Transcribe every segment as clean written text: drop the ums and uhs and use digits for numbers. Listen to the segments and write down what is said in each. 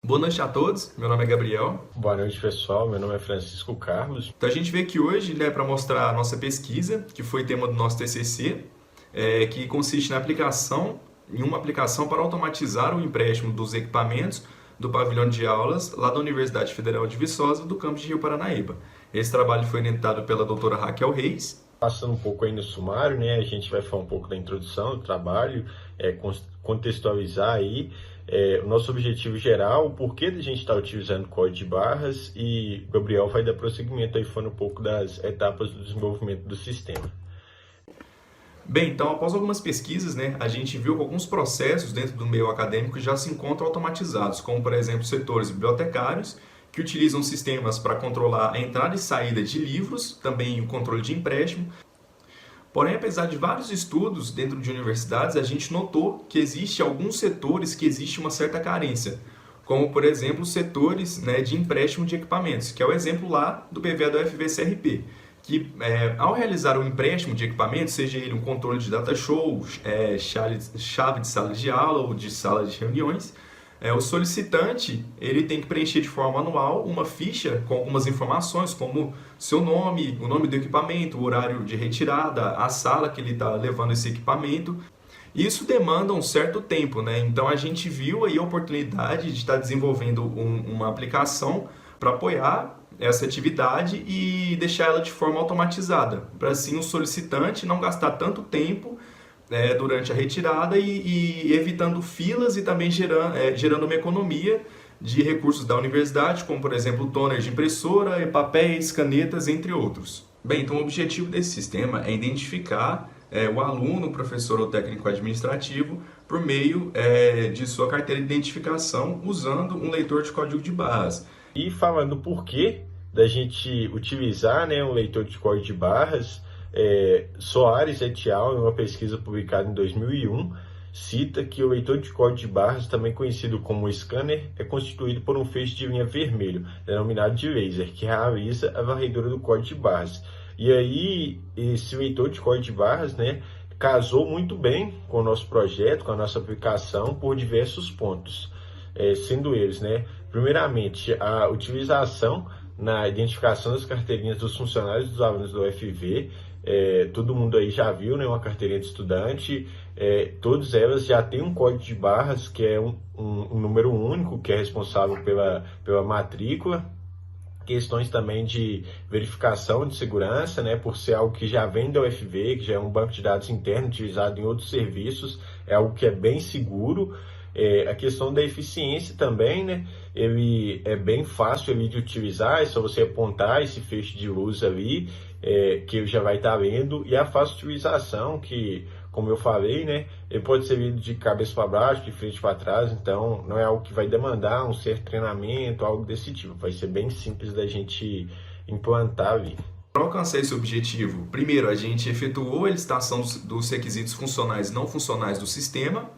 Boa noite a todos, meu nome é Gabriel. Boa noite, pessoal. Meu nome é Francisco Carlos. Então a gente veio aqui hoje, para mostrar a nossa pesquisa, que foi tema do nosso TCC, que consiste em uma aplicação para automatizar o empréstimo dos equipamentos do pavilhão de aulas lá da Universidade Federal de Viçosa, do campus de Rio Paranaíba. Esse trabalho foi orientado pela doutora Raquel Reis. Passando um pouco aí no sumário, né? A gente vai falar um pouco da introdução do trabalho, contextualizar aí o nosso objetivo geral, o porquê da gente estar utilizando código de barras, e o Gabriel vai dar prosseguimento aí falando um pouco das etapas do desenvolvimento do sistema. Bem, então após algumas pesquisas, a gente viu que alguns processos dentro do meio acadêmico já se encontram automatizados, como por exemplo setores bibliotecários, que utilizam sistemas para controlar a entrada e saída de livros, também o controle de empréstimo. Porém, apesar de vários estudos dentro de universidades, a gente notou que existe alguns setores que existe uma certa carência, como por exemplo os setores de empréstimo de equipamentos, que é o exemplo lá do PVA do FVCRP, que ao realizar um empréstimo de equipamentos, seja ele um controle de data show, chave de sala de aula ou de sala de reuniões, o solicitante ele tem que preencher de forma manual uma ficha com algumas informações, como seu nome, o nome do equipamento, o horário de retirada, a sala que ele está levando esse equipamento. Isso demanda um certo tempo, né? Então a gente viu aí a oportunidade de estar desenvolvendo uma aplicação para apoiar essa atividade e deixar ela de forma automatizada, para assim o solicitante não gastar tanto tempo durante a retirada e evitando filas e também gerando uma economia de recursos da universidade, como por exemplo toner de impressora, papéis, canetas, entre outros. Bem, então o objetivo desse sistema é identificar o aluno, o professor ou técnico administrativo por meio de sua carteira de identificação usando um leitor de código de barras. E falando o porquê da gente utilizar, né, um leitor de código de barras, Soares et al., em uma pesquisa publicada em 2001, cita que o leitor de código de barras, também conhecido como scanner, é constituído por um feixe de linha vermelho, denominado de laser, que realiza a varredura do código de barras. E aí, esse leitor de código de barras, né, casou muito bem com o nosso projeto, com a nossa aplicação, por diversos pontos, sendo eles, né, primeiramente, a utilização na identificação das carteirinhas dos funcionários dos alunos do UFV. Todo mundo aí já viu, né, uma carteirinha de estudante, todas elas já têm um código de barras, que é um número único, que é responsável pela matrícula. Questões também de verificação de segurança, né, por ser algo que já vem da UFV, que já é um banco de dados interno utilizado em outros serviços, é algo que é bem seguro. A questão da eficiência também, né, ele é bem fácil ali de utilizar, é só você apontar esse feixe de luz ali, que ele já vai estar lendo, e a fácil utilização, que, como eu falei, né, ele pode ser lido de cabeça para baixo, de frente para trás, então não é algo que vai demandar um certo treinamento, algo desse tipo, vai ser bem simples da gente implantar ali. Para alcançar esse objetivo, primeiro a gente efetuou a licitação dos requisitos funcionais e não funcionais do sistema.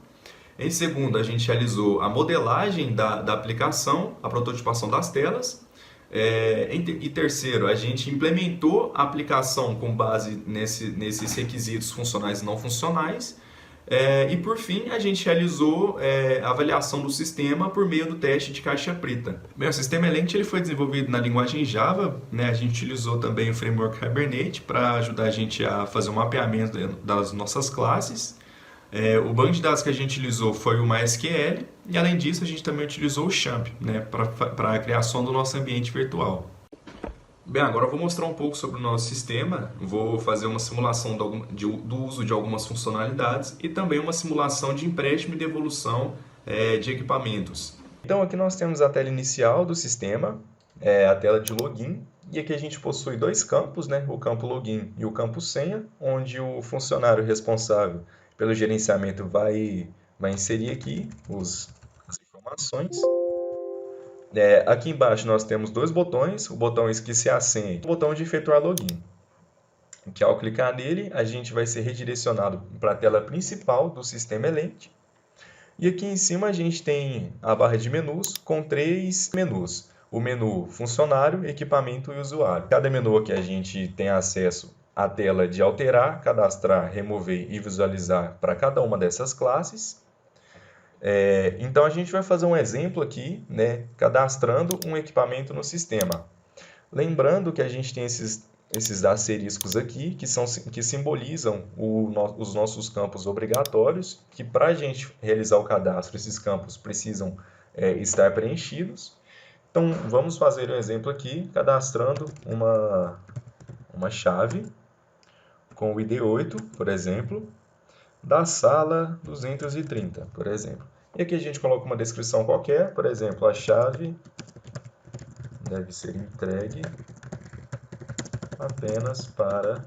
Em segundo, a gente realizou a modelagem da aplicação, a prototipação das telas. E terceiro, a gente implementou a aplicação com base nesses requisitos funcionais e não funcionais. E por fim, a gente realizou a avaliação do sistema por meio do teste de caixa preta. Bem, o sistema Elenct ele foi desenvolvido na linguagem Java, né? A gente utilizou também o framework Hibernate para ajudar a gente a fazer um mapeamento das nossas classes. O banco de dados que a gente utilizou foi o MySQL e, além disso, a gente também utilizou o Champ, né, para a criação do nosso ambiente virtual. Bem, agora eu vou mostrar um pouco sobre o nosso sistema, vou fazer uma simulação do uso de algumas funcionalidades e também uma simulação de empréstimo e devolução de equipamentos. Então aqui nós temos a tela inicial do sistema, a tela de login, e aqui a gente possui dois campos, né, o campo login e o campo senha, onde o funcionário responsável pelo gerenciamento vai inserir aqui as informações. Aqui embaixo nós temos dois botões, o botão esquecer a senha e o botão de efetuar login. Que ao clicar nele, a gente vai ser redirecionado para a tela principal do sistema Elenct. E aqui em cima a gente tem a barra de menus com três menus. O menu funcionário, equipamento e usuário. Cada menu aqui a gente tem acesso à tela de alterar, cadastrar, remover e visualizar para cada uma dessas classes. Então, a gente vai fazer um exemplo aqui, né, cadastrando um equipamento no sistema. Lembrando que a gente tem esses asteriscos aqui, que simbolizam os nossos campos obrigatórios, que para a gente realizar o cadastro, esses campos precisam estar preenchidos. Então, vamos fazer um exemplo aqui, cadastrando uma chave com o ID8, por exemplo, da sala 230, por exemplo. E aqui a gente coloca uma descrição qualquer, por exemplo, a chave deve ser entregue apenas para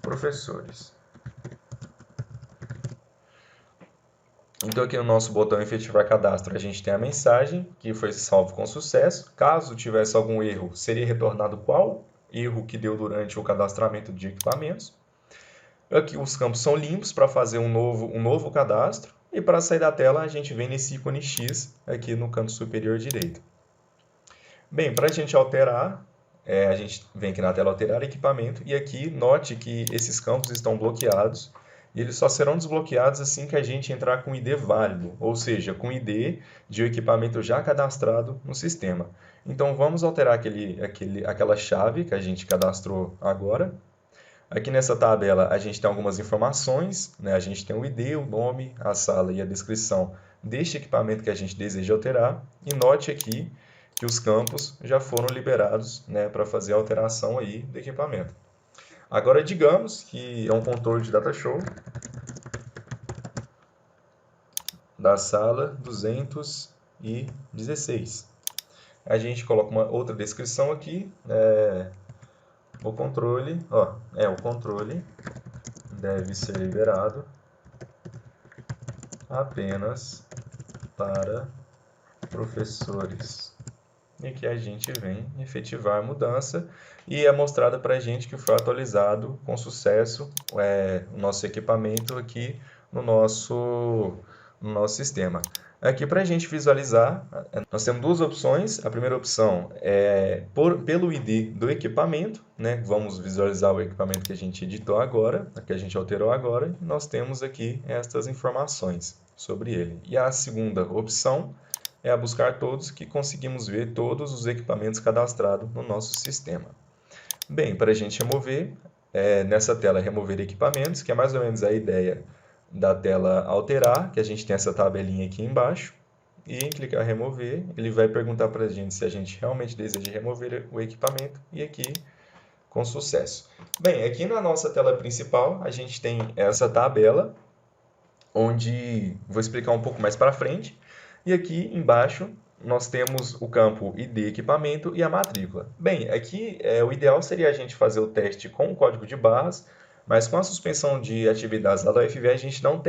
professores. Então aqui no nosso botão efetivar cadastro a gente tem a mensagem que foi salvo com sucesso. Caso tivesse algum erro, seria retornado qual erro que deu durante o cadastramento de equipamentos. Aqui os campos são limpos para fazer um novo cadastro. E para sair da tela a gente vem nesse ícone X aqui no canto superior direito. Bem, para a gente alterar, a gente vem aqui na tela alterar equipamento e aqui note que esses campos estão bloqueados e eles só serão desbloqueados assim que a gente entrar com o ID válido, ou seja, com o ID de um equipamento já cadastrado no sistema. Então vamos alterar aquela chave que a gente cadastrou agora. Aqui nessa tabela a gente tem algumas informações, né? A gente tem o ID, o nome, a sala e a descrição deste equipamento que a gente deseja alterar. E note aqui que os campos já foram liberados, né, para fazer a alteração aí do equipamento. Agora, digamos que é um controle de data show da sala 216. A gente coloca uma outra descrição aqui. O controle deve ser liberado apenas para professores. E que a gente vem efetivar a mudança e é mostrada para a gente que foi atualizado com sucesso o nosso equipamento aqui no nosso sistema. Aqui para a gente visualizar, nós temos duas opções. A primeira opção é pelo ID do equipamento, né? Vamos visualizar o equipamento que a gente editou agora, que a gente alterou agora. E nós temos aqui estas informações sobre ele. E a segunda opção é a buscar todos, que conseguimos ver todos os equipamentos cadastrados no nosso sistema. Bem, para a gente remover, nessa tela remover equipamentos, que é mais ou menos a ideia da tela alterar, que a gente tem essa tabelinha aqui embaixo, e em clicar em remover, ele vai perguntar para a gente se a gente realmente deseja remover o equipamento, e aqui com sucesso. Bem, aqui na nossa tela principal, a gente tem essa tabela, onde vou explicar um pouco mais para frente, e aqui embaixo nós temos o campo ID equipamento e a matrícula. Bem, aqui o ideal seria a gente fazer o teste com o código de barras, mas com a suspensão de atividades lá da UFV, a gente não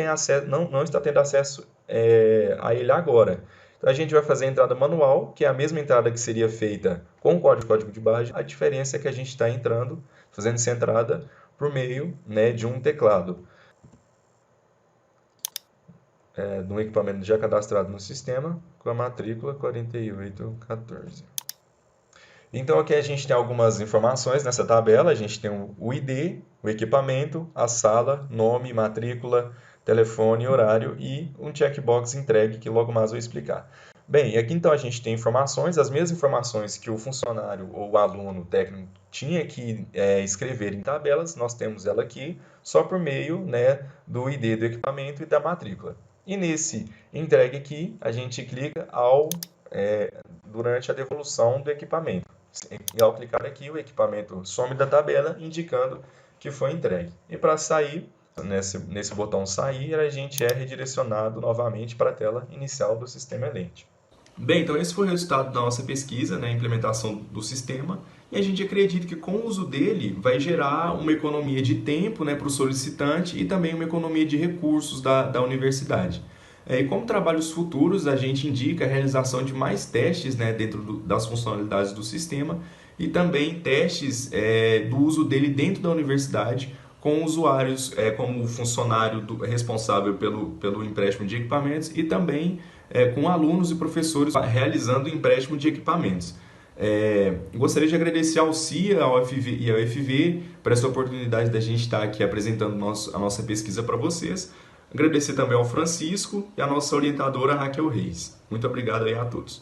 está tendo acesso a ele agora. Então, a gente vai fazer a entrada manual, que é a mesma entrada que seria feita com o código de barras. A diferença é que a gente está fazendo essa entrada por meio, né, de um teclado. De um equipamento já cadastrado no sistema, com a matrícula 4814. Então aqui a gente tem algumas informações nessa tabela, a gente tem o ID, o equipamento, a sala, nome, matrícula, telefone, horário e um checkbox entregue, que logo mais eu vou explicar. Bem, aqui então a gente tem informações, as mesmas informações que o funcionário ou o aluno técnico tinha que escrever em tabelas, nós temos ela aqui, só por meio, né, do ID do equipamento e da matrícula. E nesse entregue aqui, a gente clica durante a devolução do equipamento. E ao clicar aqui, o equipamento some da tabela, indicando que foi entregue. E para sair, nesse botão sair, a gente é redirecionado novamente para a tela inicial do sistema Elente. Bem, então esse foi o resultado da nossa pesquisa, né, a implementação do sistema, e a gente acredita que com o uso dele vai gerar uma economia de tempo, né, para o solicitante e também uma economia de recursos da universidade. E como trabalhos futuros, a gente indica a realização de mais testes, né, dentro das funcionalidades do sistema e também testes do uso dele dentro da universidade com usuários como o funcionário responsável pelo empréstimo de equipamentos e também com alunos e professores realizando o empréstimo de equipamentos. Gostaria de agradecer ao CIA, ao UFV e ao UFV por essa oportunidade da gente estar aqui apresentando a nossa pesquisa para vocês. Agradecer também ao Francisco e à nossa orientadora Raquel Reis. Muito obrigado aí a todos.